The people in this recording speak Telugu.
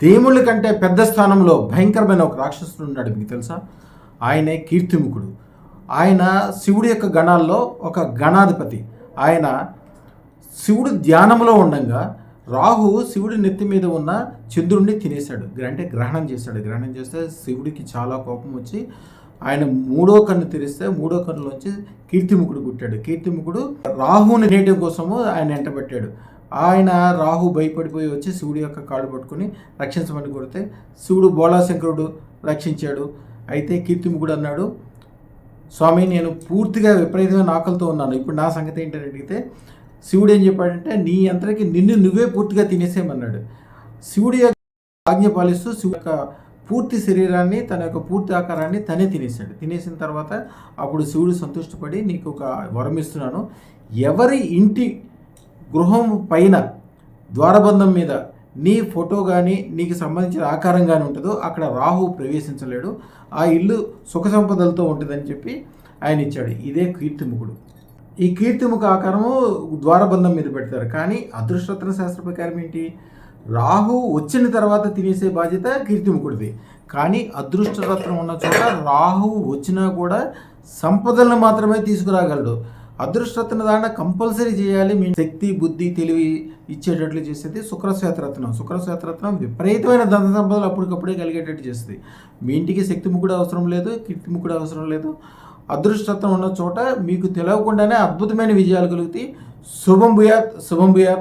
దేవుళ్ళ కంటే పెద్ద స్థానంలో భయంకరమైన ఒక రాక్షసుడు ఉన్నాడు, మీకు తెలుసా? ఆయనే కీర్తిముఖుడు. ఆయన శివుడి యొక్క గణాల్లో ఒక గణాధిపతి. ఆయన శివుడు ధ్యానంలో ఉండగా రాహువు శివుడి నెత్తి మీద ఉన్న చంద్రుడిని తినేశాడు, అంటే గ్రహణం చేశాడు. గ్రహణం చేస్తే శివుడికి చాలా కోపం వచ్చి ఆయన మూడో కన్ను తెరిస్తే మూడో కన్నులోంచి కీర్తిముఖుడు పుట్టాడు. కీర్తిముఖుడు రాహువుని నేయడం కోసము ఆయన వెంటబెట్టాడు. ఆయన రాహు భయపడిపోయి వచ్చి శివుడి యొక్క కాళ్ళు పట్టుకొని రక్షించమని కొడితే శివుడు బోళాశంకరుడు రక్షించాడు. అయితే కీర్తిముఖుడు అన్నాడు, స్వామి నేను పూర్తిగా విపరీతమైన ఆకలితో ఉన్నాను, ఇప్పుడు నా సంగతి ఏంటని అడిగితే శివుడు ఏం చెప్పాడంటే నీ అంతరికి నిన్ను నువ్వే పూర్తిగా తినేసేయమన్నాడు. శివుడి యొక్క ఆజ్ఞ పాలిస్తూ శివుడి యొక్క పూర్తి శరీరాన్ని తన యొక్క పూర్తి ఆకారాన్ని తనే తినేశాడు. తినేసిన తర్వాత అప్పుడు శివుడు సంతుష్టపడి నీకు ఒక వరం ఇస్తున్నాను, ఎవరి ఇంటి గృహం పైన ద్వారబంధం మీద నీ ఫోటో కానీ నీకు సంబంధించిన ఆకారం కానీ ఉంటుందో అక్కడ రాహు ప్రవేశించలేడు, ఆ ఇల్లు సుఖ సంపదలతో ఉంటుందని చెప్పి ఆయన ఇచ్చాడు. ఇదే కీర్తిముఖుడు. ఈ కీర్తిముఖ ఆకారము ద్వారబంధం మీద పెడతారు. కానీ అదృష్టరత్న శాస్త్ర ప్రకారం ఏంటి, రాహు వచ్చిన తర్వాత తినేసే బాధ్యత కీర్తిముఖుడిది. కానీ అదృష్టరత్నం ఉన్న చోట రాహు వచ్చినా కూడా సంపదలను మాత్రమే తీసుకురాగలడు. అదృష్టరత్న దాంట్లో కంపల్సరీ చేయాలి, మీ శక్తి బుద్ధి తెలివి ఇచ్చేటట్లు చేసేది శుక్రశ్వేతరత్నం. శుక్రశ్వేతరత్నం విపరీతమైన ధన సంపదలు అప్పటికప్పుడే కలిగేటట్టు చేస్తుంది. మీ ఇంటికి శక్తిముఖుడు అవసరం లేదు, కీర్తిముఖుడు అవసరం లేదు. అదృష్టరత్నం ఉన్న చోట మీకు తెలియకుండానే అద్భుతమైన విజయాలు కలుగుతాయి. శుభం భూయాత్, శుభం భూయాత్.